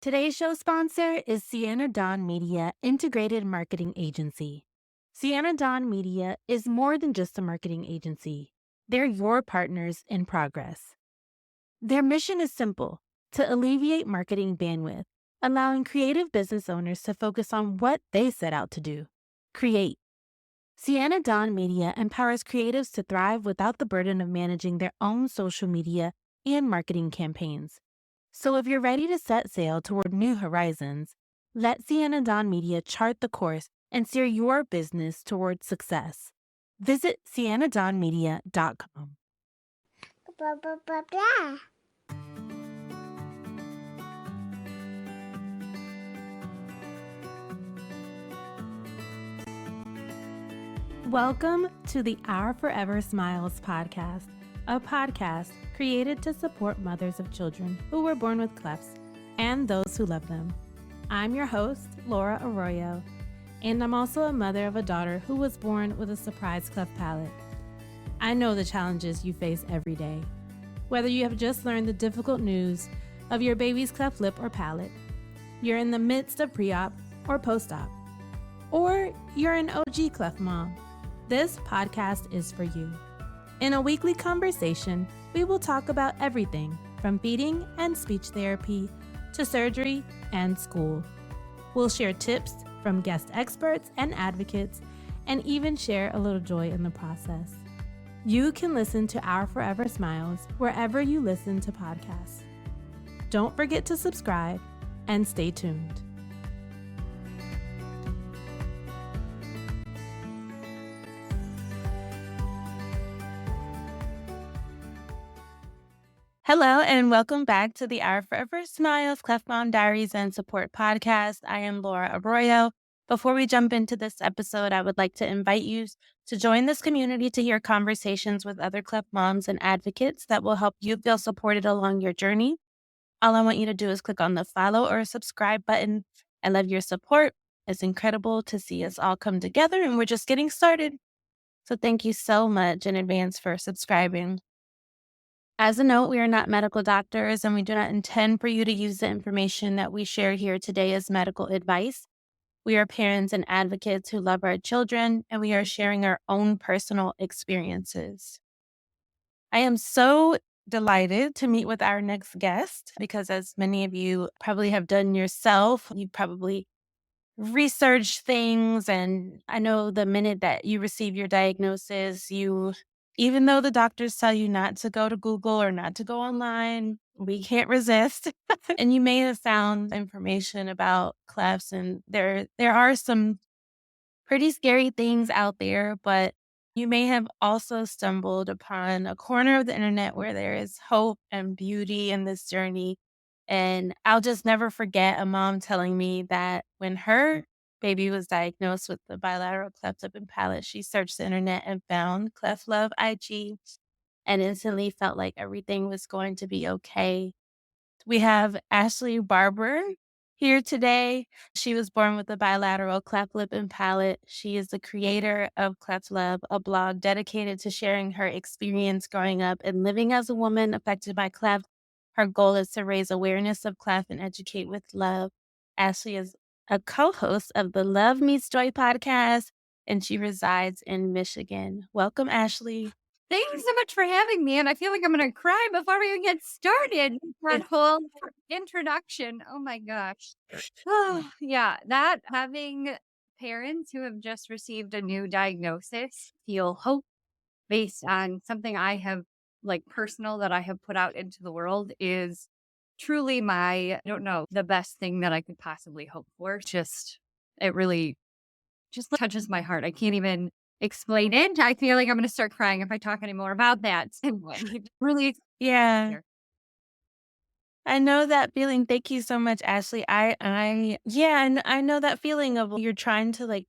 Today's show sponsor is Sienna Dawn Media Integrated Marketing Agency. Sienna Dawn Media is more than just a marketing agency. They're your partners in progress. Their mission is simple: to alleviate marketing bandwidth, allowing creative business owners to focus on what they set out to do: create. Sienna Dawn Media empowers creatives to thrive without the burden of managing their own social media and marketing campaigns. So if you're ready to set sail toward new horizons, let Sienna Dawn Media chart the course and steer your business toward success. Visit siennadawnmedia.com. Blah, blah, blah, blah. Welcome to the Our Forever Smiles podcast, a podcast created to support mothers of children who were born with clefts and those who love them. I'm your host, Laura Arroyo, and I'm also a mother of a daughter who was born with a surprise cleft palate. I know the challenges you face every day. Whether you have just learned the difficult news of your baby's cleft lip or palate, you're in the midst of pre-op or post-op, or you're an OG cleft mom, this podcast is for you. In a weekly conversation, we will talk about everything from feeding and speech therapy to surgery and school. We'll share tips from guest experts and advocates, and even share a little joy in the process. You can listen to Our Forever Smiles wherever you listen to podcasts. Don't forget to subscribe and stay tuned. Hello, and welcome back to the Our Forever Smiles Cleft Mom Diaries and Support podcast. I am Laura Arroyo. Before we jump into this episode, I would like to invite you to join this community to hear conversations with other cleft moms and advocates that will help you feel supported along your journey. All I want you to do is click on the follow or subscribe button. I love your support. It's incredible to see us all come together, and we're just getting started. So thank you so much in advance for subscribing. As a note, we are not medical doctors, and we do not intend for you to use the information that we share here today as medical advice. We are parents and advocates who love our children, and we are sharing our own personal experiences. I am so delighted to meet with our next guest because, as many of you probably have done yourself, you probably research things. And I know the minute that you receive your diagnosis, even though the doctors tell you not to go to Google or not to go online, we can't resist. And you may have found information about clefts, and there are some pretty scary things out there, but you may have also stumbled upon a corner of the internet where there is hope and beauty in this journey. And I'll just never forget a mom telling me that when her baby was diagnosed with the bilateral cleft lip and palate, she searched the internet and found Cleft Love IG and instantly felt like everything was going to be okay. We have Ashley Barbour here today. She was born with a bilateral cleft lip and palate. She is the creator of Cleft Love, a blog dedicated to sharing her experience growing up and living as a woman affected by cleft. Her goal is to raise awareness of cleft and educate with love. Ashley is a co-host of the Love Meets Joy podcast, and she resides in Michigan. Welcome, Ashley. Thank you so much for having me. And I feel like I'm going to cry before we even get started. That whole introduction. Oh my gosh. Oh, yeah. That having parents who have just received a new diagnosis feel hope based on something I have personal that I have put out into the world is truly I don't know, the best thing that I could possibly hope for. It really just touches my heart. I can't even explain it. I feel like I'm going to start crying if I talk anymore about that. Really, Yeah. I know that feeling. Thank you so much, Ashley. And I know that feeling of you're trying to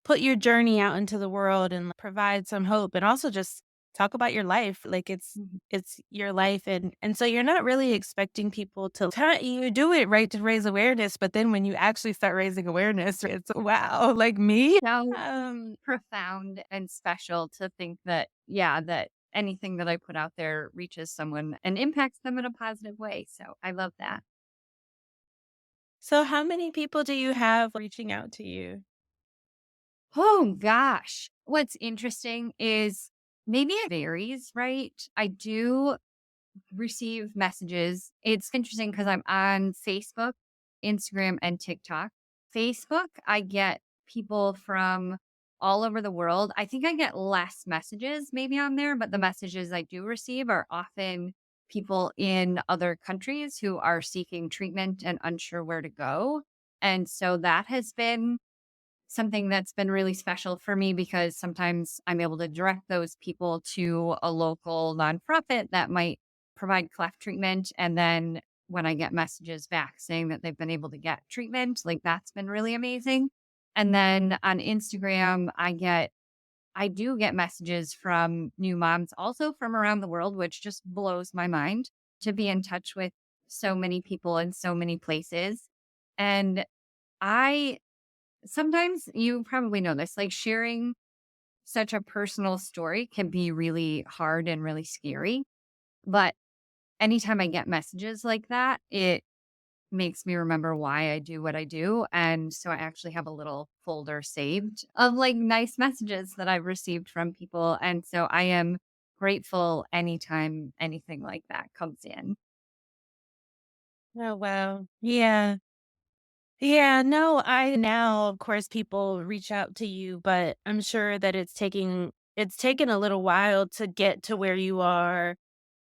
put your journey out into the world and provide some hope, and also just talk about your life. Like it's your life, and so you're not really expecting people to you do it right to raise awareness, but then when you actually start raising awareness, it's wow, like me. so profound and special to think that, that anything that I put out there reaches someone and impacts them in a positive way. So I love that. So how many people do you have reaching out to you? Oh gosh. What's interesting is maybe it varies, right? I do receive messages. It's interesting because I'm on Facebook, Instagram, and TikTok. Facebook, I get people from all over the world. I think I get less messages maybe on there, but the messages I do receive are often people in other countries who are seeking treatment and unsure where to go. And so that has been something that's been really special for me because sometimes I'm able to direct those people to a local nonprofit that might provide cleft treatment. And then when I get messages back saying that they've been able to get treatment, like that's been really amazing. And then on Instagram, I do get messages from new moms also from around the world, which just blows my mind to be in touch with so many people in so many places. And I sometimes you probably know this, like sharing such a personal story can be really hard and really scary. But anytime I get messages like that, it makes me remember why I do what I do. And so I actually have a little folder saved of like nice messages that I've received from people. And so I am grateful anytime anything like that comes in. Oh, wow. Yeah. Yeah, no, I now, of course, people reach out to you, but I'm sure that it's taken a little while to get to where you are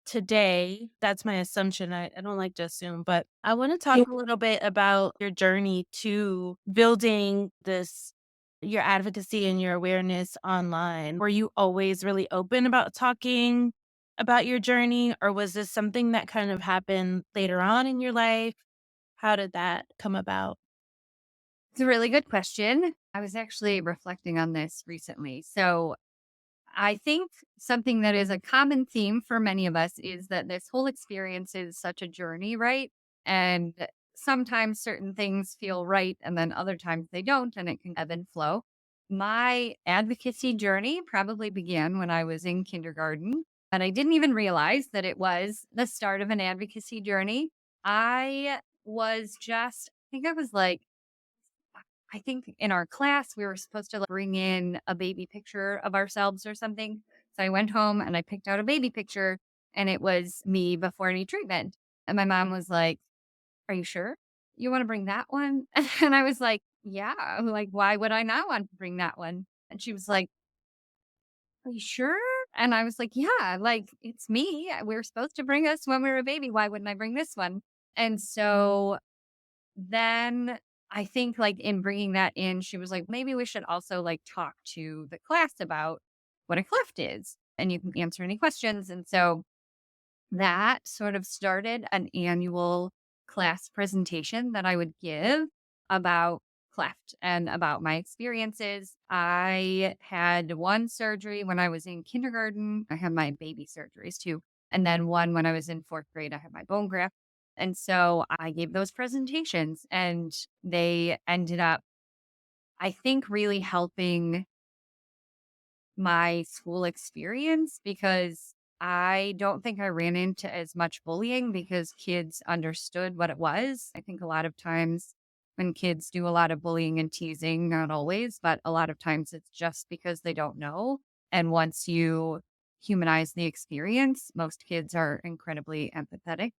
today. That's my assumption. I don't like to assume, but I want to talk a little bit about your journey to building your advocacy and your awareness online. Were you always really open about talking about your journey, or was this something that kind of happened later on in your life? How did that come about? It's a really good question. I was actually reflecting on this recently. So I think something that is a common theme for many of us is that this whole experience is such a journey, right? And sometimes certain things feel right and then other times they don't, and it can ebb and flow. My advocacy journey probably began when I was in kindergarten, and I didn't even realize that it was the start of an advocacy journey. I think I was like, I think in our class, we were supposed to like, bring in a baby picture of ourselves or something. So I went home and I picked out a baby picture and it was me before any treatment. And my mom was like, "Are you sure you want to bring that one?" And I was like, "Yeah." Like, why would I not want to bring that one? And she was like, "Are you sure?" And I was like, "Yeah, like it's me. We are supposed to bring us when we were a baby. Why wouldn't I bring this one?" And so then I think, like, in bringing that in, she was like, "Maybe we should also, like, talk to the class about what a cleft is, and you can answer any questions." And so that sort of started an annual class presentation that I would give about cleft and about my experiences. I had one surgery when I was in kindergarten. I had my baby surgeries too. And then one when I was in fourth grade, I had my bone graft. And so I gave those presentations and they ended up, I think, really helping my school experience because I don't think I ran into as much bullying because kids understood what it was. I think a lot of times when kids do a lot of bullying and teasing, not always, but a lot of times it's just because they don't know. And once you humanize the experience, most kids are incredibly empathetic.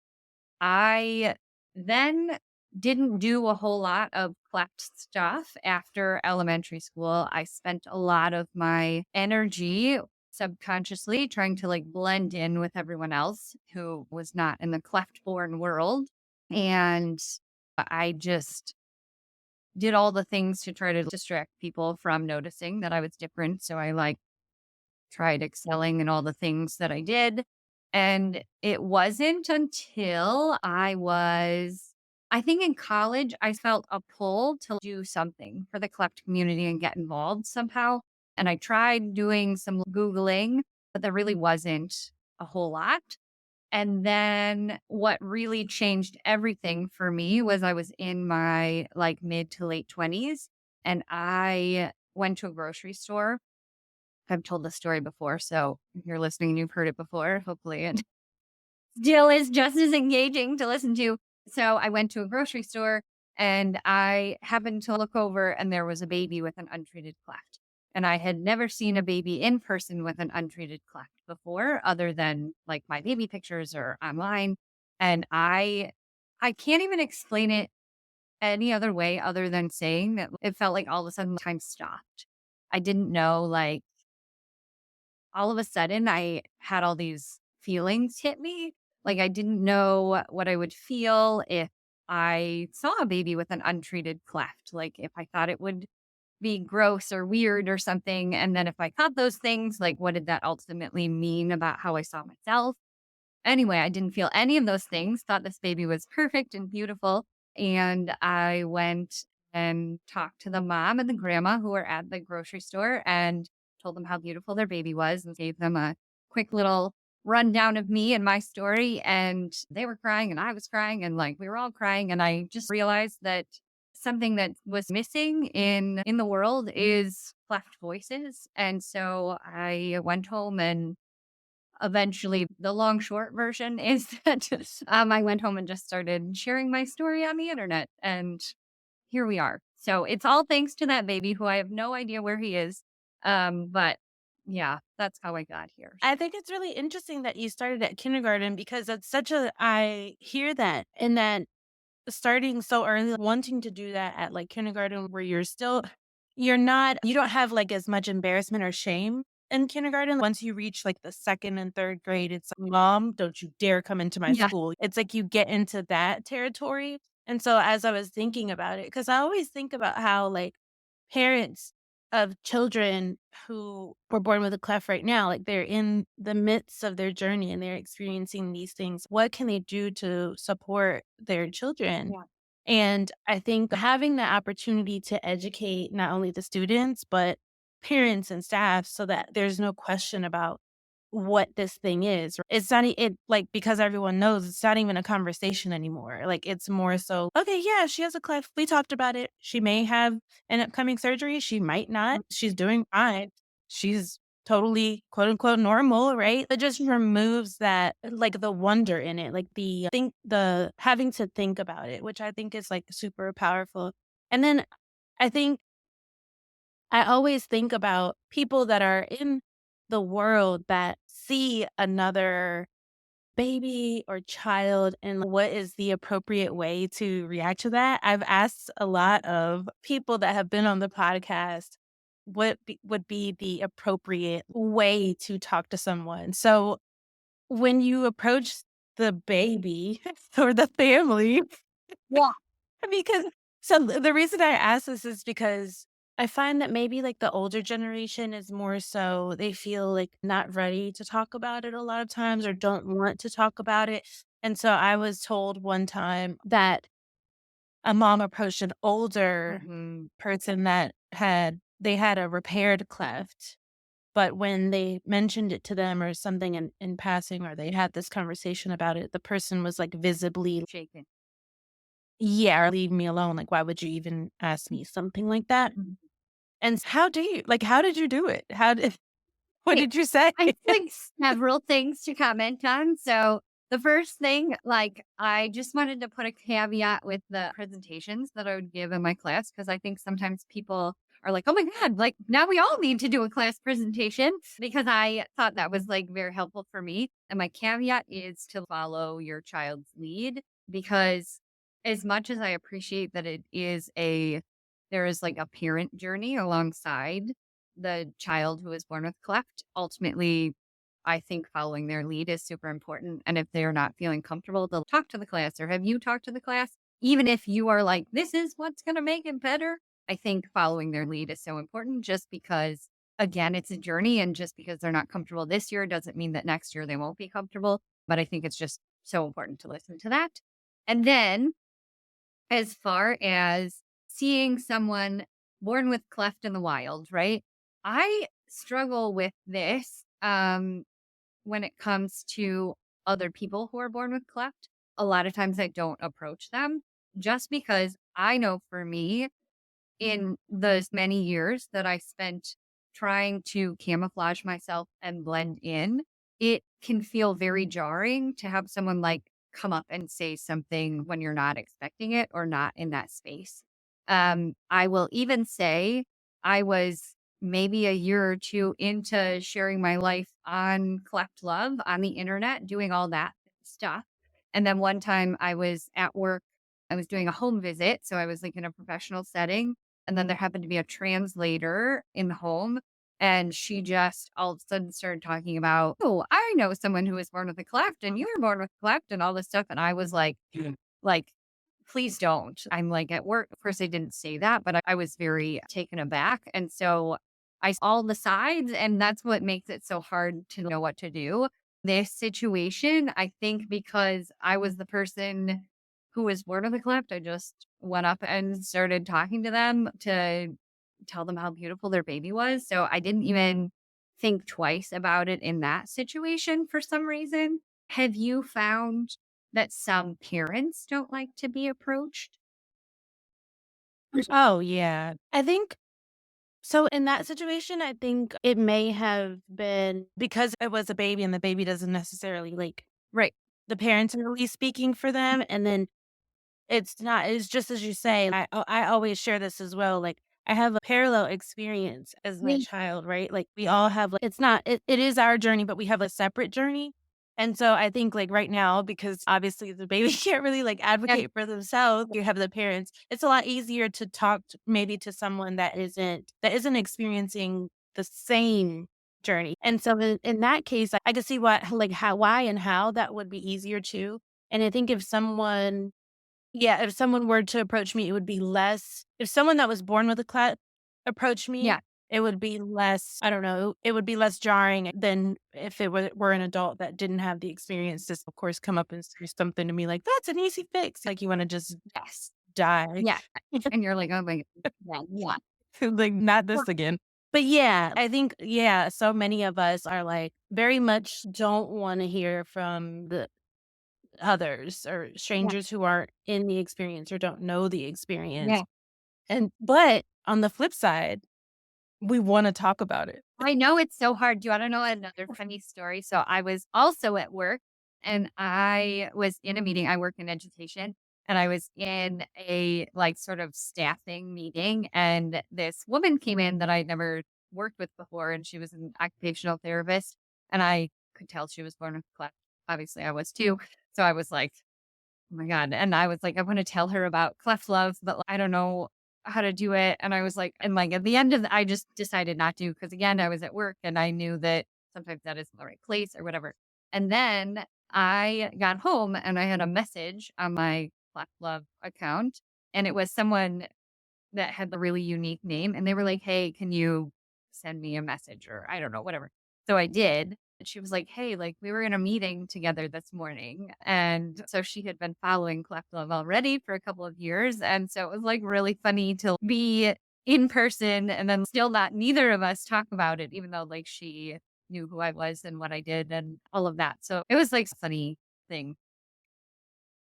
I then didn't do a whole lot of cleft stuff after elementary school. I spent a lot of my energy subconsciously trying to like blend in with everyone else who was not in the cleft born world. And I just did all the things to try to distract people from noticing that I was different. So I like tried excelling in all the things that I did. And it wasn't until I think in college, I felt a pull to do something for the cleft community and get involved somehow. And I tried doing some Googling, but there really wasn't a whole lot. And then what really changed everything for me was I was in my like mid to late 20s and I went to a grocery store. I've told this story before, so if you're listening and you've heard it before, hopefully it still is just as engaging to listen to. So I went to a grocery store And I happened to look over and there was a baby with an untreated cleft. And I had never seen a baby in person with an untreated cleft before, other than like my baby pictures or online. And I can't even explain it any other way other than saying that it felt like all of a sudden time stopped. I didn't know, like, all of a sudden I had all these feelings hit me. Like, I didn't know what I would feel if I saw a baby with an untreated cleft. Like, if I thought it would be gross or weird or something. And then if I thought those things, like, what did that ultimately mean about how I saw myself? Anyway, I didn't feel any of those things, thought this baby was perfect and beautiful. And I went and talked to the mom and the grandma who were at the grocery store and told them how beautiful their baby was and gave them a quick little rundown of me and my story. And they were crying and I was crying and like we were all crying. And I just realized that something that was missing in the world is cleft voices. And so I went home and eventually the long short version is that I went home and just started sharing my story on the internet, and here we are. So it's all thanks to that baby who I have no idea where he is. But yeah, that's how I got here. I think it's really interesting that you started at kindergarten because that's such a I hear that and that starting so early, wanting to do that at like kindergarten where you don't have like as much embarrassment or shame in kindergarten. Once you reach like the second and third grade, it's like, Mom, don't you dare come into my Yeah. school. It's like you get into that territory. And so as I was thinking about it, because I always think about how like parents of children who were born with a cleft right now, like they're in the midst of their journey and they're experiencing these things. What can they do to support their children? Yeah. And I think having the opportunity to educate not only the students, but parents and staff so that there's no question about what this thing is. It's not, it like, because everyone knows it's not even a conversation anymore. Like, it's more so, okay, yeah, she has a cleft. We talked about it. She may have an upcoming surgery. She might not. She's doing fine. She's totally quote unquote normal, right? It just removes that like the wonder in it, like the having to think about it, which I think is like super powerful. And then I think I always think about people that are in the world that see another baby or child and what is the appropriate way to react to that. I've asked a lot of people that have been on the podcast would be the appropriate way to talk to someone. So when you approach the baby or the family, Yeah. because the reason I ask this is because I find that maybe like the older generation is more so they feel like not ready to talk about it a lot of times or don't want to talk about it. And so I was told one time that a mom approached an older person that they had a repaired cleft. But when they mentioned it to them or something in passing, or they had this conversation about it, the person was like visibly Shaken. yeah, or leave me alone. Like, why would you even ask me something like that? Mhm. And how did you do it? What Okay, did you say? I think several things to comment on. So the first thing, like, I just wanted to put a caveat with the presentations that I would give in my class because I think sometimes people are like, "Oh my god, like now we all need to do a class presentation," because I thought that was like very helpful for me. And my caveat is to follow your child's lead because as much as I appreciate that there is like a parent journey alongside the child who is born with cleft, ultimately, I think following their lead is super important. And if they're not feeling comfortable, they'll talk to the class or have you talk to the class. Even if you are like, this is what's going to make it better, I think following their lead is so important just because, again, it's a journey. And just because they're not comfortable this year doesn't mean that next year they won't be comfortable. But I think it's just so important to listen to that. And then as far as seeing someone born with cleft in the wild, right? I struggle with this when it comes to other people who are born with cleft. A lot of times I don't approach them just because I know for me, in those many years that I spent trying to camouflage myself and blend in, it can feel very jarring to have someone like come up and say something when you're not expecting it or not in that space. I will even say I was maybe a year or two into sharing my life on Collect Love on the internet, doing all that stuff. And then one time I was at work, I was doing a home visit. So I was like in a professional setting. And then there happened to be a translator in the home. And she just all of a sudden started talking about, oh, I know someone who was born with a cleft and you were born with a cleft and all this stuff. And I was like, please don't. I'm like at work. Of course, I didn't say that, but I was very taken aback. And so I saw all the sides, and that's what makes it so hard to know what to do. This situation, I think, because I was the person who was born with a cleft, I just went up and started talking to them to tell them how beautiful their baby was. So I didn't even think twice about it in that situation for some reason. Have you found that some parents don't like to be approached? Oh, yeah. I think so in that situation, I think it may have been because it was a baby and the baby doesn't necessarily like Right. the parents are really speaking for them. And then it's just as you say, I always share this as well, like, I have a parallel experience as my Me. child, right? Like, we all have, like it's not it is our journey, but we have a separate journey, and so I think, like, right now, because obviously the baby can't really, like, Yeah. advocate for themselves, you have the parents, it's a lot easier to talk to maybe to someone that isn't experiencing the same journey, and so in that case, I could see what like, how why and how that would be easier too, and I think if someone were to approach me, it would be less if someone that was born with a cleft approached me, Yeah. it would be less I don't know, it would be less jarring than if it were an adult that didn't have the experience to, of course, come up and say something to me like, "That's an easy fix." Like, you wanna just Yes. die. Yeah. And you're like, oh my God. Yeah. Like, "Not Or- this again." But, yeah, I think so many of us are, like, very much don't wanna hear from the others or Yeah. strangers who aren't in the experience or don't know the experience. Yeah. But on the flip side, we wanna talk about it. I know it's so hard. Do you want to know another funny story? So I was also at work and I was in a meeting. I work in education and I was in a like sort of staffing meeting. And this woman came in that I'd never worked with before. And she was an occupational therapist. And I could tell she was born with cleft. Obviously, I was too. So I was like, oh my God. And I was like, I want to tell her about Cleft Love, but I don't know how to do it. And I was like, and like at the end of I just decided not to because again, I was at work and I knew that sometimes that isn't the right place or whatever. And then I got home and I had a message on my Cleft Love account. And it was someone that had the really unique name, and they were like, "Hey, can you send me a message?" Or I don't know, whatever. So I did. And she was like, "Hey, like we were in a meeting together this morning." And so she had been following Cleft Love already for a couple of years. And so it was like really funny to be in person and then still not neither of us talk about it, even though like she knew who I was and what I did and all of that. So it was like a funny thing.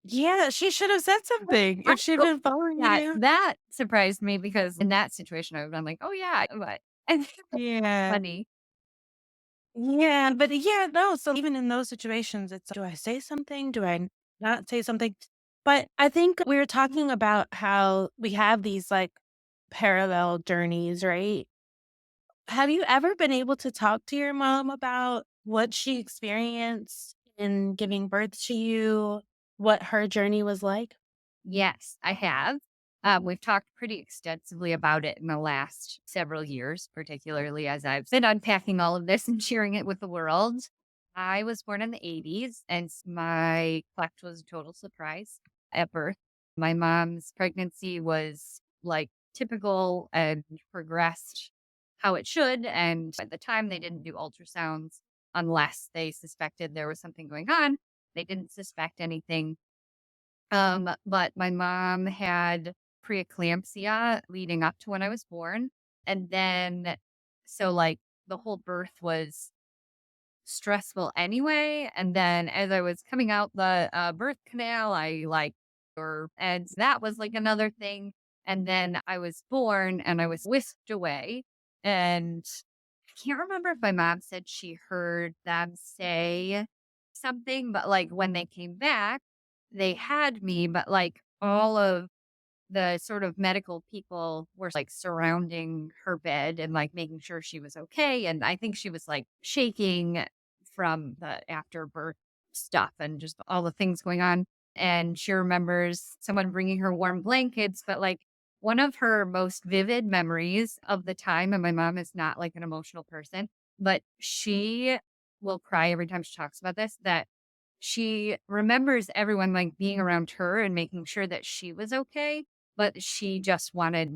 Yeah, she should have said something if she'd been following Yeah, you. that surprised me because in that situation, I would've been like, "Oh, yeah," but and Yeah. funny. Yeah, but yeah, no, so even in those situations, it's, do I say something? Do I not say something? But I think we were talking about how we have these, like, parallel journeys, right? Have you ever been able to talk to your mom about what she experienced in giving birth to you, what her journey was like? Yes, I have. We've talked pretty extensively about it in the last several years, particularly as I've been unpacking all of this and sharing it with the world. I was born in the 80s, and my cleft was a total surprise at birth. My mom's pregnancy was like typical and progressed how it should. And at the time, they didn't do ultrasounds unless they suspected there was something going on. They didn't suspect anything, but my mom had preeclampsia leading up to when I was born. And then, so like the whole birth was stressful anyway. And then as I was coming out the birth canal, and that was like another thing. And then I was born and I was whisked away. And I can't remember if my mom said she heard them say something, but like when they came back, they had me, but like all of the sort of medical people were like surrounding her bed and like making sure she was okay. And I think she was like shaking from the afterbirth stuff and just all the things going on. And she remembers someone bringing her warm blankets, but like one of her most vivid memories of the time, and my mom is not like an emotional person, but she will cry every time she talks about this, that she remembers everyone like being around her and making sure that she was okay, but she just wanted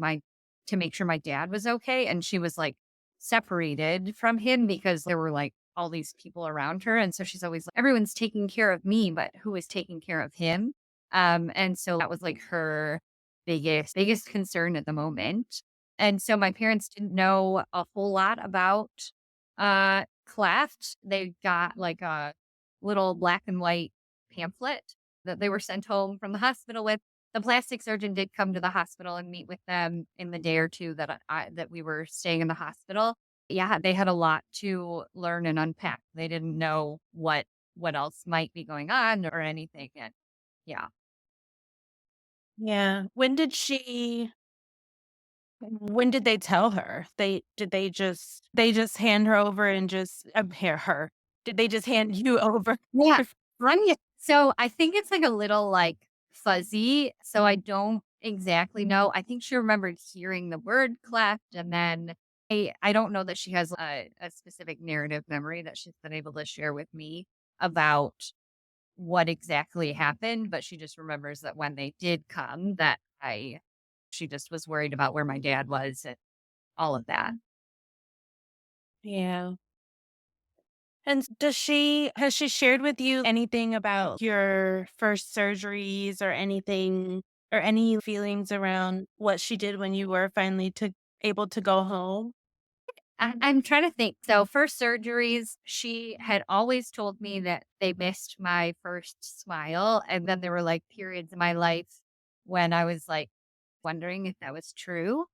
to make sure my dad was okay. And she was like separated from him because there were like all these people around her. And so she's always like, everyone's taking care of me, but who is taking care of him? And so that was like her biggest concern at the moment. And so my parents didn't know a whole lot about Cleft. They got like a little black and white pamphlet that they were sent home from the hospital with. The plastic surgeon did come to the hospital and meet with them in the day or two that we were staying in the hospital. Yeah, they had a lot to learn and unpack. They didn't know what else might be going on or anything. And yeah. Yeah. When did they tell her? They just hand her over and just here her. Did they just hand you over? Yeah. Right. So I think it's like a little like fuzzy. So I don't exactly know. I think she remembered hearing the word cleft, and then I don't know that she has a specific narrative memory that she's been able to share with me about what exactly happened, but she just remembers that when they did come, that I she just was worried about where my dad was and all of that. Yeah. And has she shared with you anything about your first surgeries or anything or any feelings around what she did when you were finally able to go home? I'm trying to think. So, first surgeries, she had always told me that they missed my first smile. And then there were like periods in my life when I was like wondering if that was true.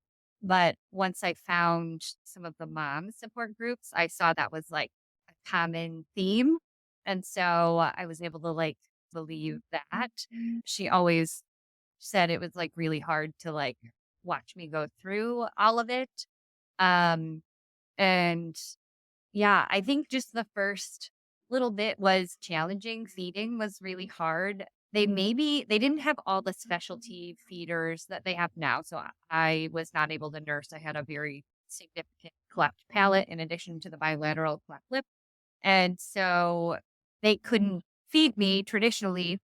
But once I found some of the mom support groups, I saw that was like a common theme. And so I was able to like believe that. She always said it was like really hard to like watch me go through all of it. Um, and yeah, I think just the first little bit was challenging. Feeding was really hard. They didn't have all the specialty feeders that they have now. So I was not able to nurse. I had a very significant cleft palate in addition to the bilateral cleft lip. And so they couldn't feed me traditionally.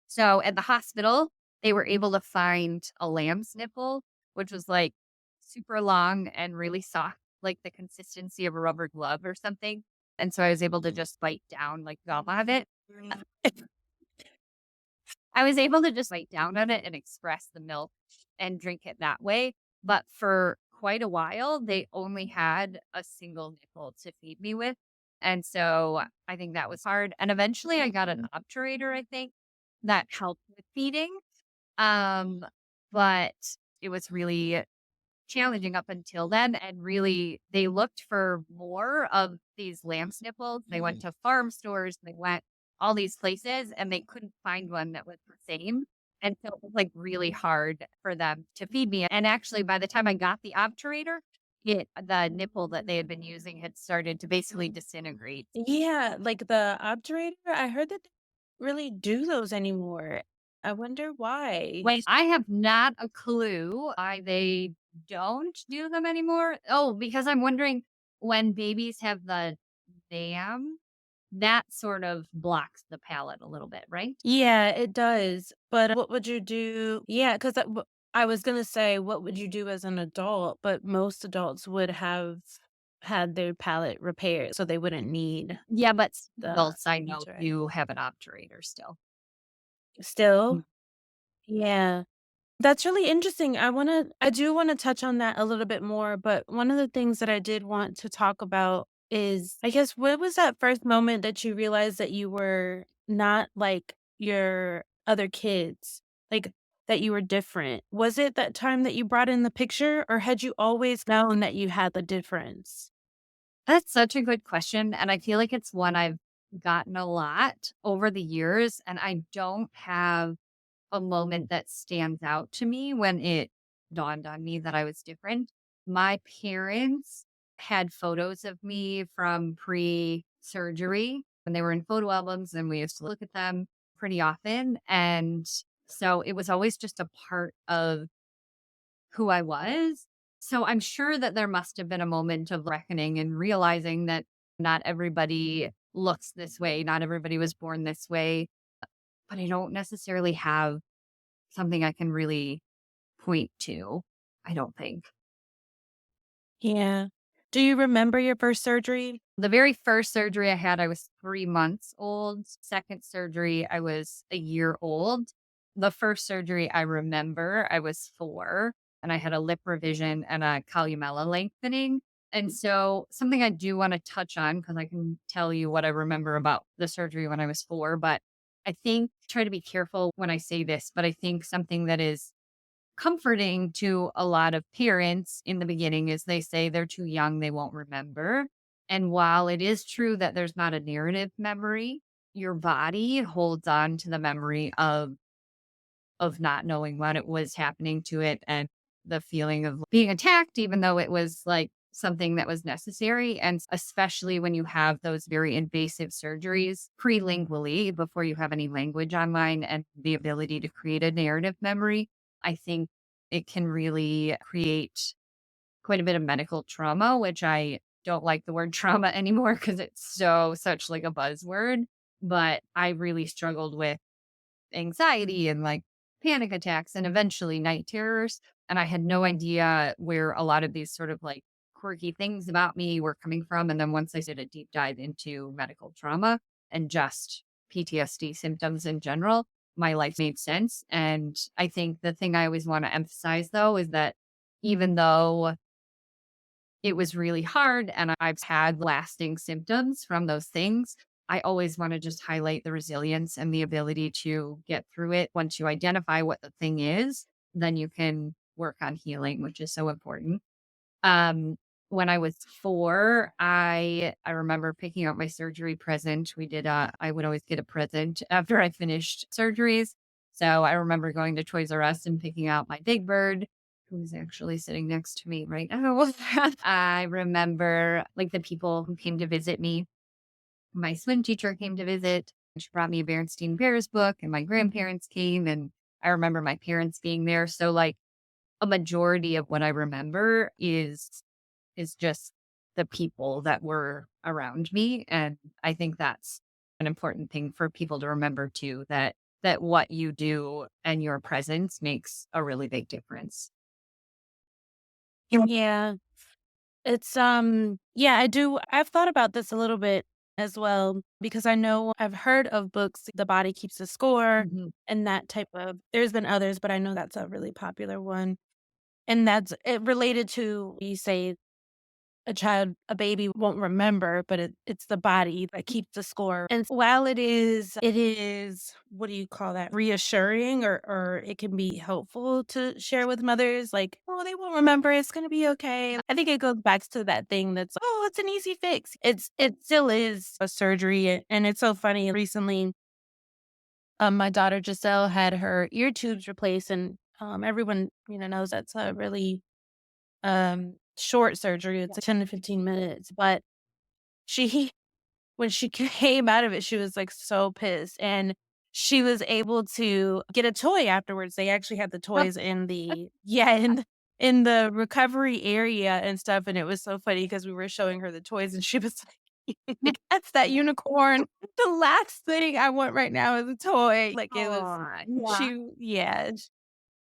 So at the hospital, they were able to find a lamb's nipple, which was like super long and really soft, like the consistency of a rubber glove or something. And so I was able to just bite down like gum of it. I was able to just bite down on it and express the milk and drink it that way. But for quite a while, they only had a single nipple to feed me with. And so I think that was hard. And eventually I got an obturator, I think, that helped with feeding. Um, but it was really challenging up until then. And really, they looked for more of these lamb nipples. They went to farm stores, they went all these places, and they couldn't find one that was the same. And so it was like really hard for them to feed me. And actually, by the time I got the obturator, the nipple that they had been using had started to basically disintegrate. Yeah, like the obturator, I heard that they don't really do those anymore. I wonder why. Wait, I have not a clue why they don't do them anymore. Oh, because I'm wondering when babies have the dam, that sort of blocks the palate a little bit, right? Yeah, it does. But what would you do? Yeah, because I was gonna say, what would you do as an adult? But most adults would have had their palate repaired, so they wouldn't need Yeah, but the adults I know obturator. do have an obturator still. Still? Mm. Yeah. That's really interesting. I do wanna touch on that a little bit more, but one of the things that I did want to talk about is, I guess, what was that first moment that you realized that you were not like your other kids? Like, that you were different? Was it that time that you brought in the picture, or had you always known that you had the difference? That's such a good question. And I feel like it's one I've gotten a lot over the years, and I don't have a moment that stands out to me when it dawned on me that I was different. My parents had photos of me from pre-surgery when they were in photo albums, and we used to look at them pretty often. And so it was always just a part of who I was. So I'm sure that there must have been a moment of reckoning and realizing that not everybody looks this way, not everybody was born this way, but I don't necessarily have something I can really point to, I don't think. Yeah. Do you remember your first surgery? The very first surgery I had, I was 3 months old. Second surgery, I was a year old. The first surgery I remember, I was 4, and I had a lip revision and a columella lengthening. And so something I do wanna touch on, because I can tell you what I remember about the surgery when I was 4, but I think try to be careful when I say this, but I think something that is comforting to a lot of parents in the beginning is they say they're too young, they won't remember. And while it is true that there's not a narrative memory, your body holds on to the memory of not knowing what it was happening to it and the feeling of being attacked, even though it was like something that was necessary. And especially when you have those very invasive surgeries prelingually before you have any language online and the ability to create a narrative memory, I think it can really create quite a bit of medical trauma, which I don't like the word trauma anymore because it's such like a buzzword. But I really struggled with anxiety and like panic attacks and eventually night terrors. And I had no idea where a lot of these sort of like quirky things about me were coming from. And then once I did a deep dive into medical trauma and just PTSD symptoms in general, my life made sense. And I think the thing I always want to emphasize though is that even though it was really hard and I've had lasting symptoms from those things, I always want to just highlight the resilience and the ability to get through it. Once you identify what the thing is, then you can work on healing, which is so important. Um, when I was 4, I remember picking out my surgery present. I would always get a present after I finished surgeries. So I remember going to Toys R Us and picking out my Big Bird, who's actually sitting next to me right now. I remember like the people who came to visit me. My swim teacher came to visit. She brought me a Berenstain Bears book, and my grandparents came, and I remember my parents being there. So like a majority of what I remember is just the people that were around me, and I think that's an important thing for people to remember too, that what you do and your presence makes a really big difference. Yeah. It's yeah, I've thought about this a little bit as well because I know I've heard of books The Body Keeps a Score Mhm. and that type of there's been others, but I know that's a really popular one. And that's it related to you say a baby won't remember, but it's the body that keeps the score. And while it is, what do you call that? Reassuring or it can be helpful to share with mothers like, "Oh, they won't remember. It's gonna be okay." I think it goes back to that thing that's, like, "Oh, it's an easy fix." It still is a surgery, and it's so funny. Recently, my daughter Giselle had her ear tubes replaced, and, everyone, knows that's a really short surgery. It's Yeah. like 10 to 15 minutes, but she when she came out of it, she was, like, so pissed, and she was able to get a toy afterwards. They actually had the toys in the yeah, in the recovery area and stuff, and it was so funny because we were showing her the toys, and she was like, "That's that unicorn. The last thing I want right now is a toy." Like, it was Aw, yeah. she yeah.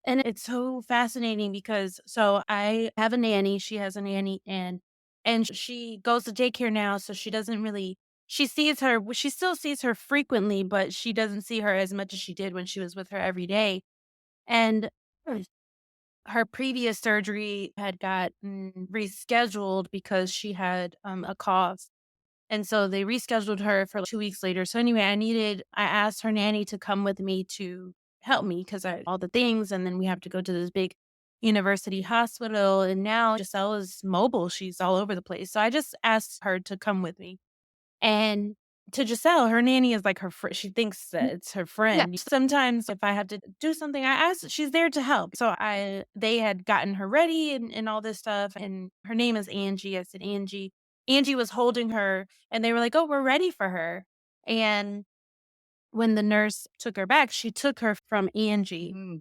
And it's so fascinating because so I have a nanny, she has a nanny, and she goes to daycare now, so she doesn't really she still sees her frequently, but she doesn't see her as much as she did when she was with her every day. And her previous surgery had gotten rescheduled because she had a cough. And so they rescheduled her for 2 weeks later. So anyway, I asked her nanny to come with me to help me because I all the things, and then we have to go to this big university hospital, and now Giselle is mobile, she's all over the place. So I just asked her to come with me. And to Giselle, her nanny is like her she thinks that it's her Yeah. friend. Sometimes if I have to do something, I ask, she's there to help. So they had gotten her ready and all this stuff. And her name is Angie. I said, Angie. Angie was holding her and they were like, oh, we're ready for her. And when the nurse took her back, she took her from Angie. Mm,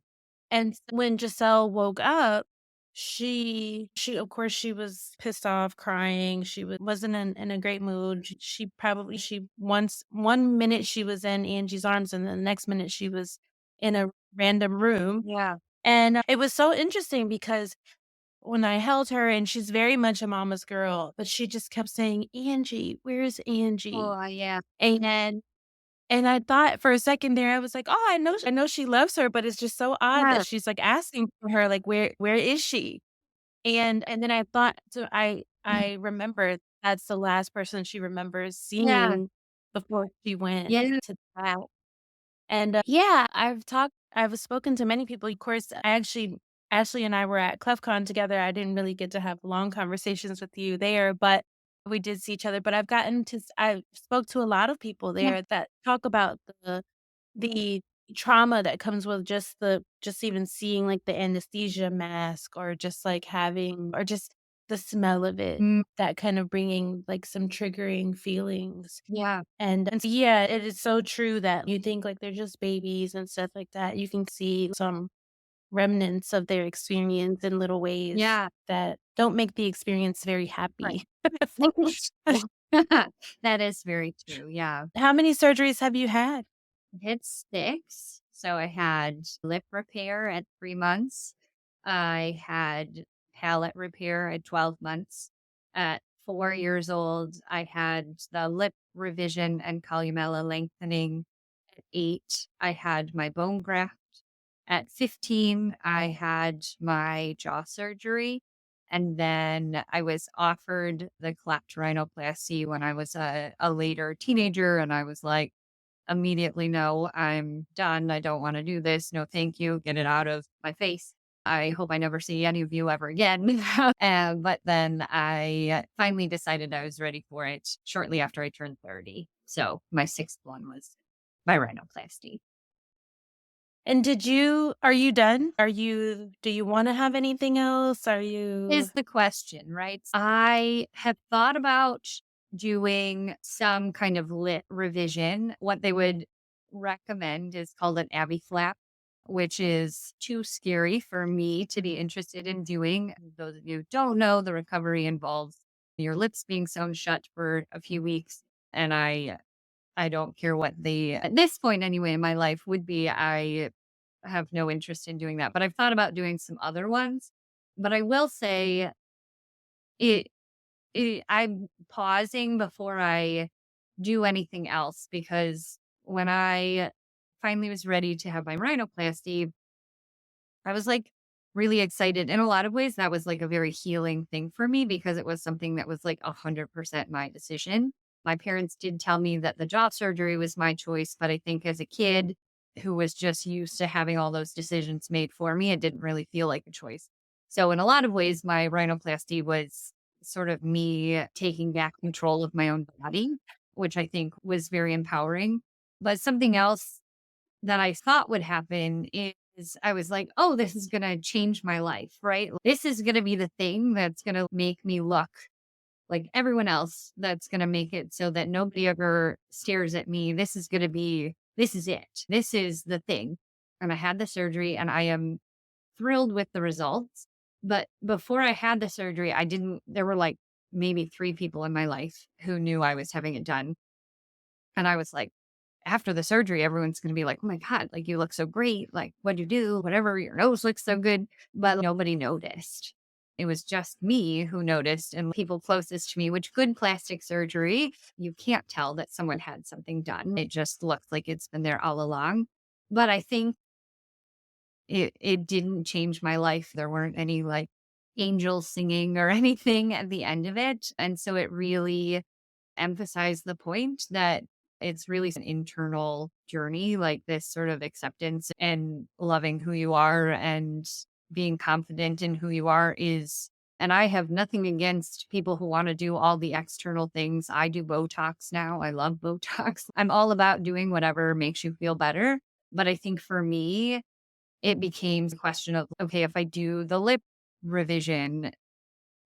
And when Giselle woke up, she of course, she was pissed off, crying. She wasn't in a great mood. She probably she once one minute she was in Angie's arms, and the next minute she was in a random room. yeah. And it was so interesting because when I held her, and she's very much a mama's girl, but she just kept saying, "Angie, where's Angie?" Oh, yeah. And and I thought for a second there, I was like, "Oh, I know she loves her, but it's just so odd that Yeah. she's, like, asking for her, like, where is she?" And then I thought so I remembered that's the last person she remembers Yeah. seeing before she went Yeah. to that. And, yeah, I've spoken to many people. Of course, I actually Ashley and I were at CleftCon together. I didn't really get to have long conversations with you there, but we did see each other. But I spoke to a lot of people Yeah. there that talk about the trauma that comes with just even seeing, like, the anesthesia mask or just, like, having or just the smell of it, Mm, that kind of bringing, like, some triggering feelings. yeah. And so, yeah, it is so true that you think, like, they're just babies and stuff like that. You can see some remnants of their experience in little ways Yeah. that don't make the experience very Right. happy. That is very true. Yeah. How many surgeries have you had? Hit 6. So I had lip repair at 3 months. I had palate repair at 12 months. At 4 years old, I had the lip revision and columella lengthening. At 8, I had my bone graft. At 15, I had my jaw surgery. And then I was offered the cleft rhinoplasty when I was a later teenager. And I was like, immediately, no, I'm done. I don't want to do this. No, thank you. Get it out of my face. I hope I never see any of you ever again. But then I finally decided I was ready for it shortly after I turned 30. So my sixth one was my rhinoplasty. And are you done? Do you wanna have anything else? Are you Is the question, right? I have thought about doing some kind of lit revision. What they would recommend is called an Abbey flap, which is too scary for me to be interested in doing. Those of you who don't know, the recovery involves your lips being sewn shut for a few weeks. And I don't care what at this point anyway in my life would be. I have no interest in doing that. But I've thought about doing some other ones. But I will say it, I'm pausing before I do anything else because when I finally was ready to have my rhinoplasty, I was like really excited. In a lot of ways, that was like a very healing thing for me because it was something that was like 100% my decision. My parents did tell me that the jaw surgery was my choice, but I think as a kid who was just used to having all those decisions made for me, it didn't really feel like a choice. So, in a lot of ways, my rhinoplasty was sort of me taking back control of my own body, which I think was very empowering. But something else that I thought would happen is I was like, oh, this is going to change my life, right? This is going to be the thing that's going to make me look like everyone else, that's going to make it so that nobody ever stares at me. This is it. This is the thing. And I had the surgery and I am thrilled with the results. But before I had the surgery, there were like maybe 3 people in my life who knew I was having it done. And I was like, after the surgery, everyone's going to be like, oh my God, like you look so great. Like, what'd you do? Whatever. Your nose looks so good. But nobody noticed. It was just me who noticed and people closest to me, which good plastic surgery, you can't tell that someone had something done. It just looks like it's been there all along. But I think it didn't change my life. There weren't any like angels singing or anything at the end of it. And so it really emphasize the point that it's really an internal journey, like this sort of acceptance and loving who you are and being confident in who you are is And I have nothing against people who want to do all the external things. I do Botox now. I love Botox. I'm all about doing whatever makes you feel better. But I think for me, it became a question of, okay, if I do the lip revision,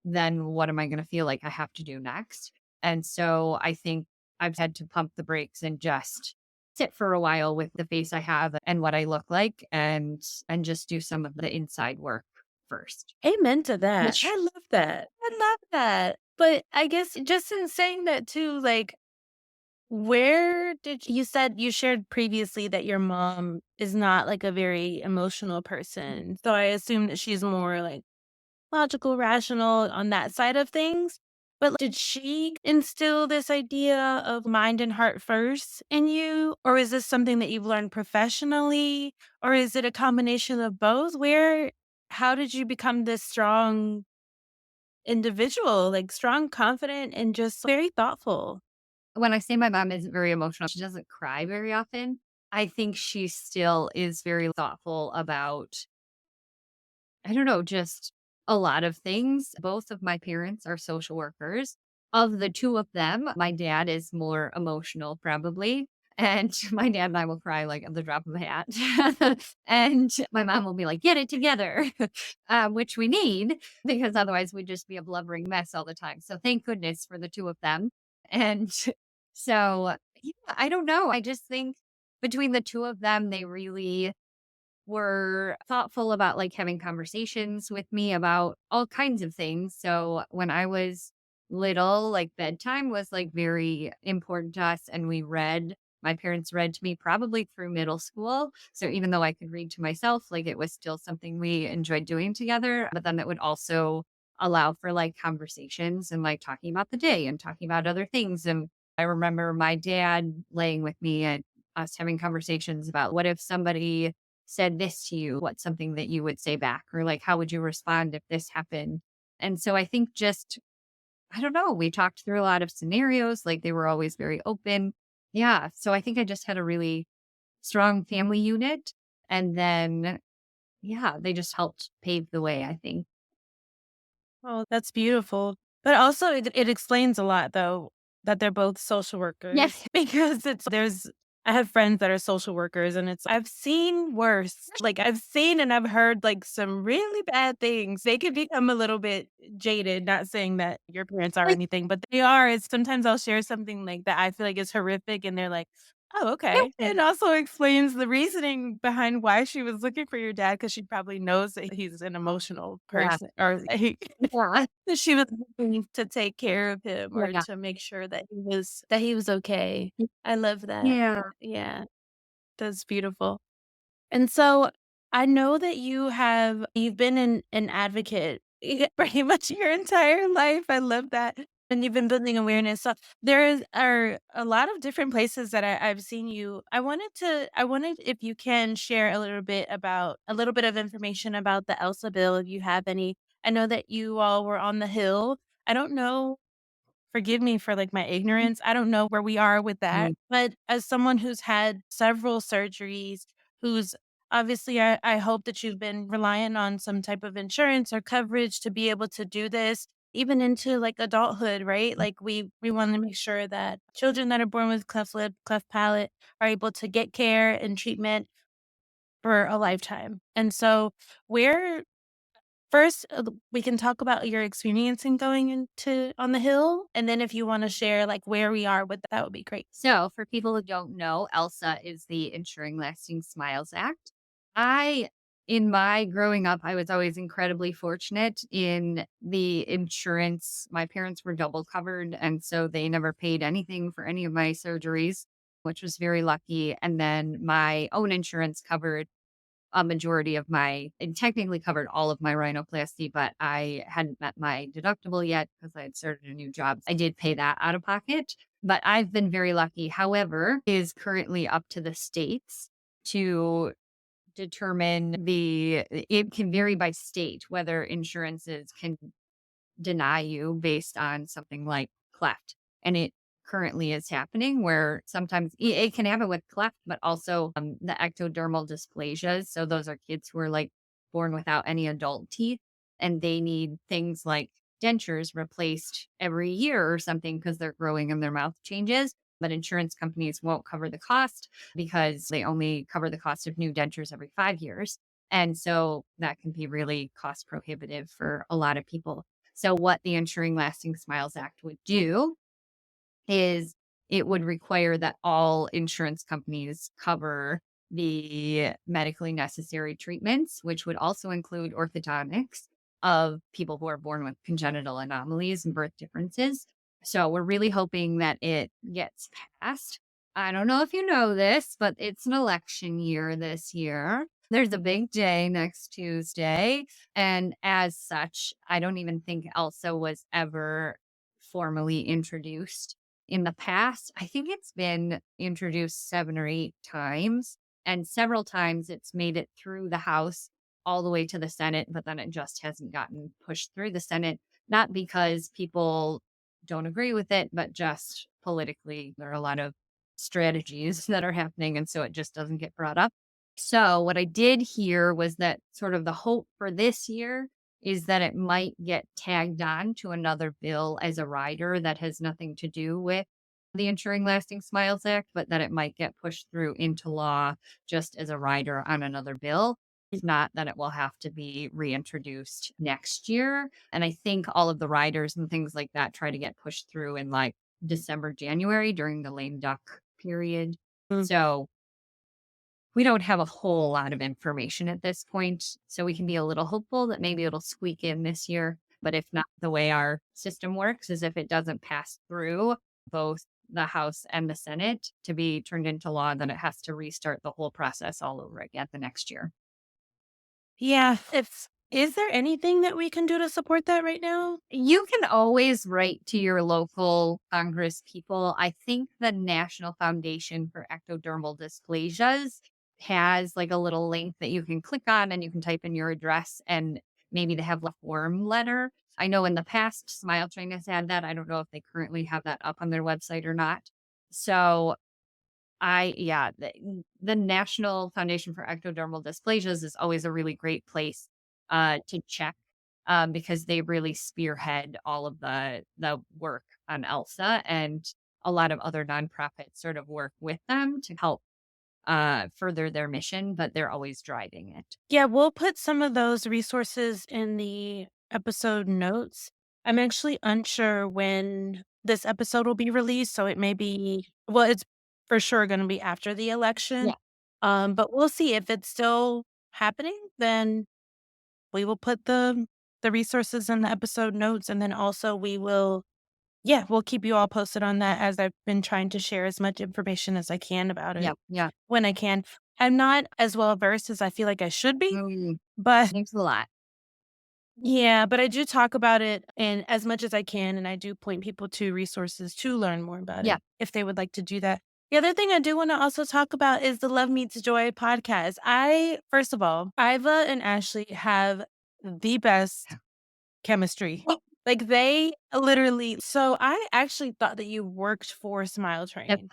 then what am I going to feel like I have to do next? And so I think I've had to pump the brakes and just sit for a while with the face I have and what I look like and just do some of the inside work first. Amen to that. Which I love that. I love that. But I guess just in saying that too, like, where did you said you shared previously that your mom is not like a very emotional person. So I assume that she's more like logical, rational on that side of things. But did she instill this idea of mind and heart first in you? Or is this something that you've learned professionally? Or is it a combination of both? How did you become this strong individual, like strong, confident, and just very thoughtful? when I say my mom isn't very emotional, she doesn't cry very often. I think she still is very thoughtful about, I don't know, just a lot of things. Both of my parents are social workers. Of the two of them, my dad is more emotional, probably. And my dad and I will cry like at the drop of a hat. And my mom will be like, get it together, which we need because otherwise we'd just be a blubbering mess all the time. So thank goodness for the two of them. And so, yeah, I don't know. I just think between the two of them, they really were thoughtful about like having conversations with me about all kinds of things. So when I was little, like bedtime was like very important to us. And my parents read to me probably through middle school. So even though I could read to myself, like it was still something we enjoyed doing together. But then it would also allow for like conversations and like talking about the day and talking about other things. And I remember my dad laying with me and us having conversations about what if somebody said this to you, what's something that you would say back? Or like, how would you respond if this happened? And so I think just, I don't know, we talked through a lot of scenarios, like they were always very open. Yeah. So I think I just had a really strong family unit. And then, yeah, they just helped pave the way, I think. Oh, that's beautiful. But also it explains a lot though that they're both social workers Yes. because I have friends that are social workers and I've seen worse. Like I've seen and I've heard like some really bad things. They can become a little bit jaded, not saying that your parents are or Like, anything, but they are. It's sometimes I'll share something like that I feel like is horrific and they're like, "Oh, okay." It also explains the reasoning behind why she was looking for your dad because she probably knows that he's an emotional yeah. person or Yeah. that she was looking to take care of him or Yeah. to make sure that he was okay. I love that. Yeah. Yeah, that's beautiful. And so I know that you've been an advocate pretty much your entire life. I love that. And you've been building awareness. So are a lot of different places that I've seen you. I wanted if you can share a little bit of information about the Elsa bill, if you have any. I know that you all were on the Hill. I don't know, forgive me for, like, my ignorance. I don't know where we are with that, Mm. but as someone who's had several surgeries, who's obviously, I hope that you've been relying on some type of insurance or coverage to be able to do this even into, like, adulthood, right? Like, we wanna make sure that children that are born with cleft lip, cleft palate are able to get care and treatment for a lifetime, and so where first, we can talk about your experience in going into on the Hill, and then if you wanna share, like, where we are with that would be great. So, for people who don't know, ELSA is the Ensuring Lasting Smiles Act. I, in my growing up, I was always incredibly fortunate in the insurance. My parents were double covered, and so they never paid anything for any of my surgeries, which was very lucky. And then my own insurance covered a majority of it technically covered all of my rhinoplasty, but I hadn't met my deductible yet because I had started a new job. I did pay that out of pocket, but I've been very lucky. However, it is currently up to the states to determine it can vary by state whether insurances can deny you based on something like cleft. And it currently is happening where sometimes it can happen with cleft, but also the ectodermal dysplasias. So those are kids who are like born without any adult teeth. and they need things like dentures replaced every year or something because they're growing and their mouth changes. But insurance companies won't cover the cost because they only cover the cost of new dentures every 5 years. And so that can be really cost prohibitive for a lot of people. So, what the Ensuring Lasting Smiles Act would do is it would require that all insurance companies cover the medically necessary treatments, which would also include orthodontics of people who are born with congenital anomalies and birth differences. So we're really hoping that it gets passed. I don't know if you know this, but it's an election year this year. There's a big day next Tuesday. And as such, I don't even think ELSA was ever formally introduced in the past. I think it's been introduced 7 or 8 times, and several times it's made it through the House all the way to the Senate, but then it just hasn't gotten pushed through the Senate, not because people don't agree with it, but just politically, there are a lot of strategies that are happening, and so it just doesn't get brought up. So, what I did hear was that sort of the hope for this year is that it might get tagged on to another bill as a rider that has nothing to do with the Ensuring Lasting Smiles Act, but that it might get pushed through into law just as a rider on another bill. If not, then it will have to be reintroduced next year. And I think all of the riders and things like that try to get pushed through in like December, January during the lame duck period. So we don't have a whole lot of information at this point, so we can be a little hopeful that maybe it'll squeak in this year. But if not, the way our system works is if it doesn't pass through both the House and the Senate to be turned into law, then it has to restart the whole process all over again the next year. Yeah. Is there anything that we can do to support that right now? You can always write to your local Congress people. I think the National Foundation for Ectodermal Dysplasias has like a little link that you can click on and you can type in your address and maybe they have a form letter. I know in the past, Smile Train has had that. I don't know if they currently have that up on their website or not. So yeah, the National Foundation for Ectodermal Dysplasias is always a really great place to check because they really spearhead all of the work on ELSA, and a lot of other nonprofits sort of work with them to help further their mission, but they're always driving it. Yeah, we'll put some of those resources in the episode notes. I'm actually unsure when this episode will be released, so it may be well, it's for sure going to be after the election. Yeah. But we'll see if it's still happening, then we will put the resources in the episode notes, and then also we will yeah, we'll keep you all posted on that as I've been trying to share as much information as I can about Yeah. it Yeah. when I can. I'm not as well versed as I feel like I should be, Mm, but thanks a lot. yeah, but I do talk about it in as much as I can, and I do point people to resources to learn more about Yeah. it if they would like to do that. The other thing I do want to also talk about is the Love Meets Joy podcast. First of all, Iva and Ashley have the best chemistry. Like they literally, so I actually thought that you worked for Smile Yep. Train.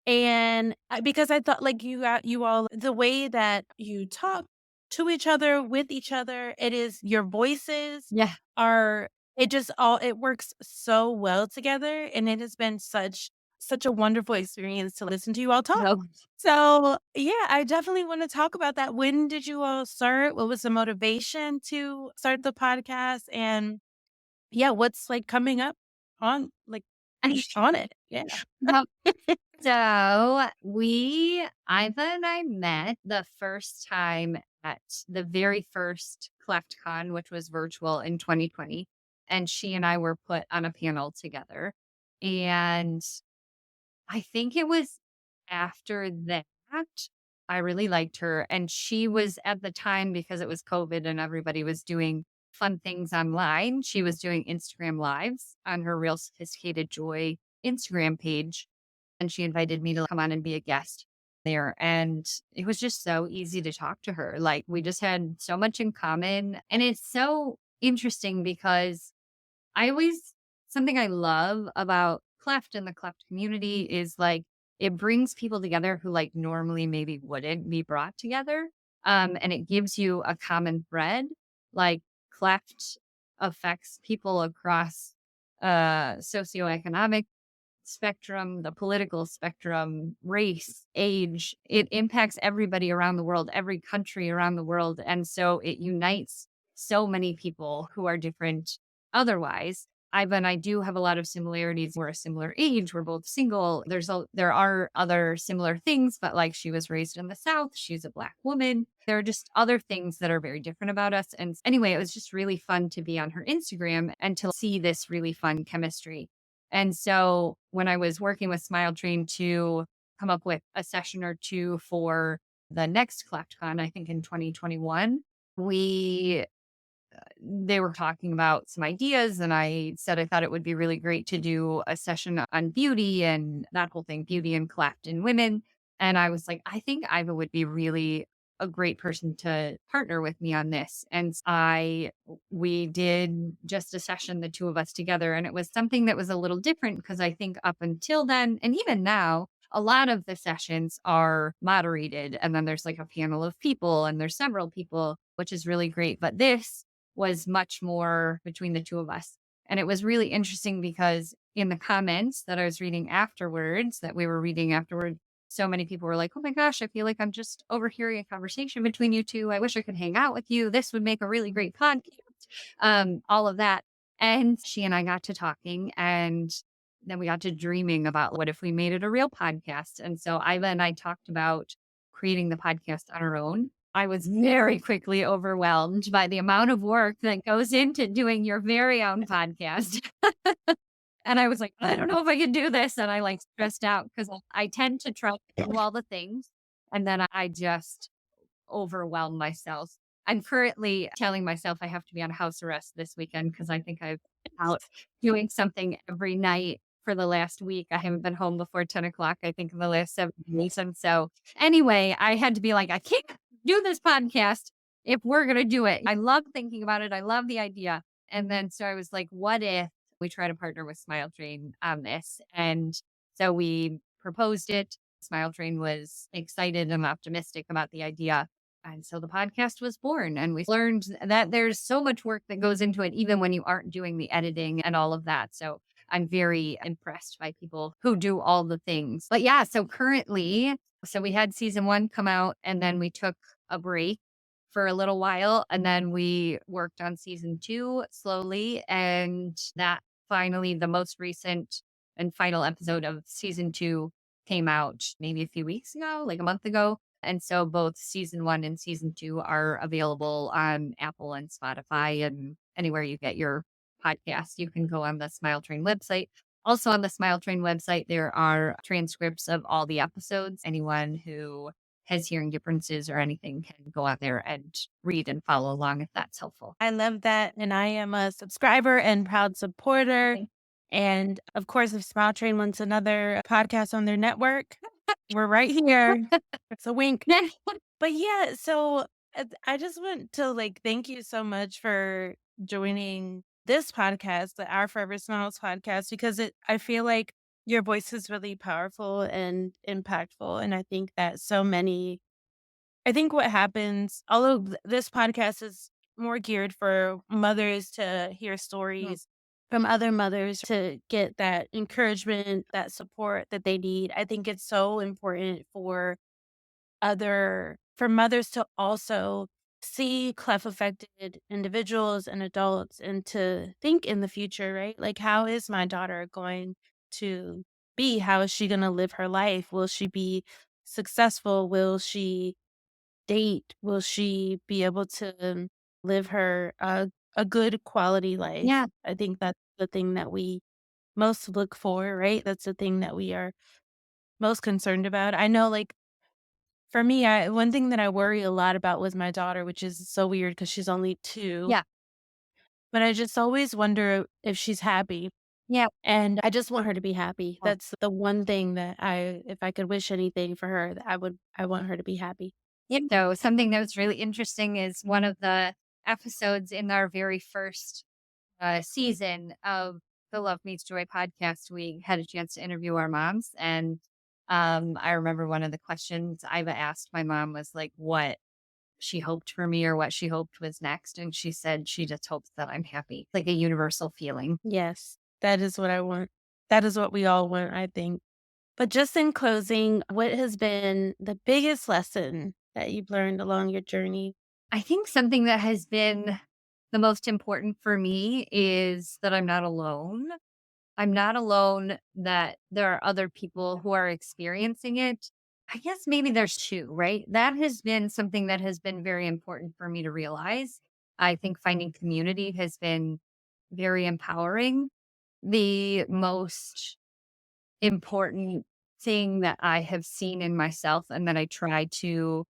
And because I thought like you all the way that you talk to each other with each other, it is your voices Yeah. are it just all it works so well together, and it has been such a wonderful experience to listen to you all talk. No. So, yeah, I definitely want to talk about that. When did you all start? What was the motivation to start the podcast? And yeah, what's like coming up on like on it? Yeah. No. So Iva and I met the first time at the very first CleftCon, which was virtual in 2020. And she and I were put on a panel together. And I think it was after that, I really liked her. And she was at the time, because it was COVID and everybody was doing fun things online, she was doing Instagram lives on her Real Sophisticated Joy Instagram page, and she invited me to come on and be a guest there. And it was just so easy to talk to her. Like we just had so much in common. And it's so interesting because something I love about Cleft and the Cleft community is like it brings people together who like normally maybe wouldn't be brought together. And it gives you a common thread. Like cleft affects people across socioeconomic spectrum, the political spectrum, race, age. It impacts everybody around the world, every country around the world. And so it unites so many people who are different otherwise. Iva and I do have a lot of similarities. We're a similar age. We're both single. There are other similar things, but like she was raised in the South, she's a Black woman. There are just other things that are very different about us. And anyway, it was just really fun to be on her Instagram and to see this really fun chemistry. And so when I was working with Smile Train to come up with a session or two for the next CleftCon, I think in 2021, they were talking about some ideas, and I said I thought it would be really great to do a session on beauty and that whole thing, beauty and cleft in women. And I was like, I think Iva would be really a great person to partner with me on this. And we did just a session, the two of us together, and it was something that was a little different because I think up until then, and even now, a lot of the sessions are moderated, and then there's like a panel of people and there's several people, which is really great. But this was much more between the two of us. And it was really interesting because in the comments that I was reading afterwards, that we were reading afterward, so many people were like, oh my gosh, I feel like I'm just overhearing a conversation between you two. I wish I could hang out with you. This would make a really great podcast. All of that. And she and I got to talking, and then we got to dreaming about what if we made it a real podcast. And so Iva and I talked about creating the podcast on our own. I was very quickly overwhelmed by the amount of work that goes into doing your very own podcast. And I was like, I don't know if I can do this. And I like stressed out because I tend to try to do all the things. And then I just overwhelm myself. I'm currently telling myself I have to be on house arrest this weekend because I think I've been out doing something every night for the last week. I haven't been home before 10 o'clock, I think, in the last 7 days. And so anyway, I had to be like, I can't do this podcast if we're going to do it. I love thinking about it. I love the idea. And then so I was like, what if we try to partner with Smile Train on this? And so we proposed it. Smile Train was excited and optimistic about the idea. And so the podcast was born, and we learned that there's so much work that goes into it, even when you aren't doing the editing and all of that. So I'm very impressed by people who do all the things. But yeah, so currently, so we had season 1 come out, and then we took a break for a little while, and then we worked on season 2 slowly. And that finally, the most recent and final episode of season 2 came out maybe a few weeks ago, like a month ago. And so both season 1 and season 2 are available on Apple and Spotify and anywhere you get your podcast. You can go on the Smile Train website. Also on the Smile Train website, there are transcripts of all the episodes. Anyone who has hearing differences or anything can go out there and read and follow along if that's helpful. I love that. And I am a subscriber and proud supporter. And of course, if Smile Train wants another podcast on their network, we're right here. It's a wink. But yeah, so I just want to like thank you so much for joining this podcast, the Our Forever Smiles podcast, because I feel like your voice is really powerful and impactful. And I think that I think what happens, although this podcast is more geared for mothers to hear stories from other mothers to get that encouragement, that support that they need. I think it's so important for mothers to also see cleft affected individuals and adults and to think in the future, right? Like, how is my daughter going to be? How is she going to live her life? Will she be successful? Will she date? Will she be able to live a good quality life? Yeah. I think that's the thing that we most look for, right? That's the thing that we are most concerned about. I know, like, for me, one thing that I worry a lot about with my daughter, which is so weird because she's only 2, Yeah. but I just always wonder if she's happy, Yeah. and I just want her to be happy. Oh. That's the one thing that if I could wish anything for her, I want her to be happy. Yeah. So something that was really interesting is one of the episodes in our very first season of the Love Meets Joy podcast, we had a chance to interview our moms. And I remember one of the questions Iva asked my mom was like, what she hoped for me or what she hoped was next. And she said she just hopes that I'm happy, like a universal feeling. Yes, that is what I want. That is what we all want, I think. But just in closing, what has been the biggest lesson that you've learned along your journey? I think something that has been the most important for me is that I'm not alone. I'm not alone, that there are other people who are experiencing it. I guess maybe there's two, right? That has been something that has been very important for me to realize. I think finding community has been very empowering. The most important thing that I have seen in myself and that I try to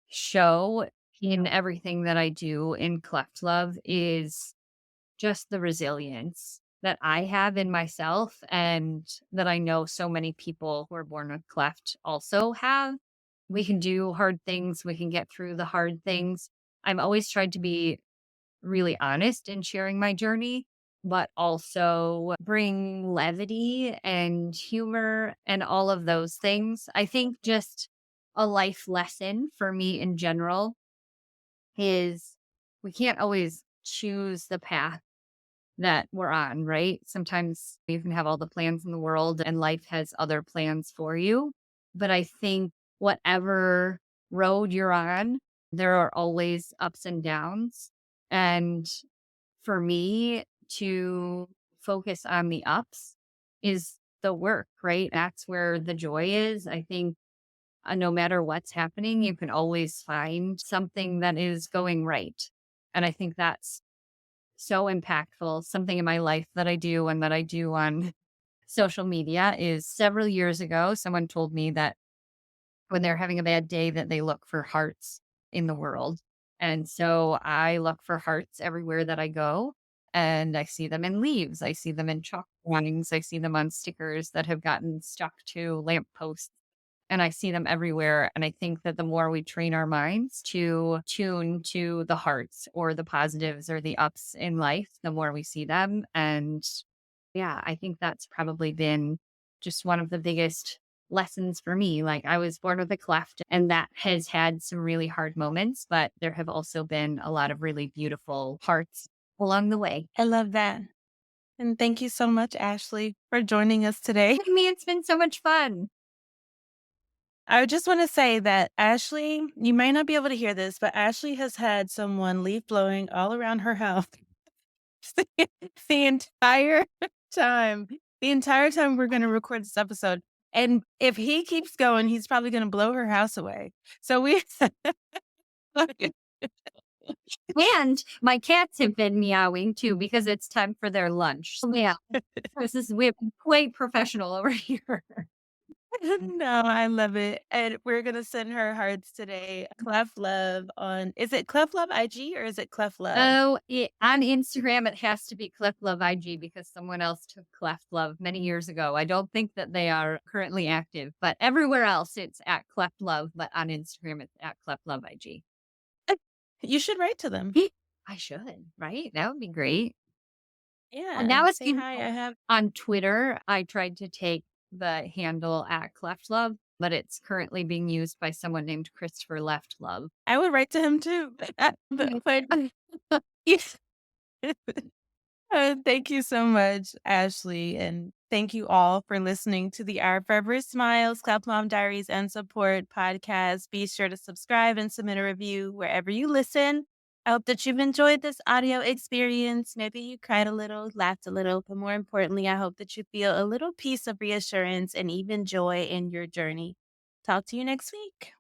show in everything that I do in Cleft Love is just the resilience that I have in myself and that I know so many people who are born with cleft also have. We can do hard things, we can get through the hard things. I'm always tried to be really honest in sharing my journey, but also bring levity and humor and all of those things. I think just a life lesson for me in general is we can't always choose the path that we're on, right? Sometimes you can have all the plans in the world and life has other plans for you. But I think whatever road you're on, there are always ups and downs. And for me to focus on the ups is the work, right? That's where the joy is. I think no matter what's happening, you can always find something that is going right. And I think that's so impactful. Something in my life that I do and that I do on social media is several years ago, someone told me that when they're having a bad day that they look for hearts in the world. And so I look for hearts everywhere that I go. And I see them in leaves. I see them in chalk drawings. I see them on stickers that have gotten stuck to lampposts. And I see them everywhere. And I think that the more we train our minds to tune to the hearts or the positives or the ups in life, the more we see them. And yeah, I think that's probably been just one of the biggest lessons for me. Like I was born with a cleft, and that has had some really hard moments, but there have also been a lot of really beautiful parts along the way. I love that. And thank you so much, Ashley, for joining us today. I mean, it's been so much fun. I just want to say that Ashley, you might not be able to hear this, but Ashley has had someone leaf blowing all around her house the the entire time. The entire time we're going to record this episode. And if he keeps going, he's probably going to blow her house away. So we And my cats have been meowing too because it's time for their lunch. So yeah, this is we're quite professional over here. No, I love it. And we're gonna send her hearts today. Clef Love on is it Clef Love IG or is it Clef Love? Oh, on Instagram, it has to be Cleft Love IG because someone else took Cleft Love many years ago. I don't think that they are currently active, but everywhere else it's at Cleft Love, but on Instagram it's at Cleft Love IG. You should write to them. I should, right? That would be great. Yeah, And now and it's say hi. I have on Twitter. I tried to take the handle at Cleft Love, but it's currently being used by someone named Christopher Left Love. I would write to him too. But yes. Thank you so much, Ashley, and thank you all for listening to the Our Forever Smiles, Clap Mom Diaries, and Support podcast. Be sure to subscribe and submit a review wherever you listen. I hope that you've enjoyed this audio experience. Maybe you cried a little, laughed a little, but more importantly, I hope that you feel a little piece of reassurance and even joy in your journey. Talk to you next week.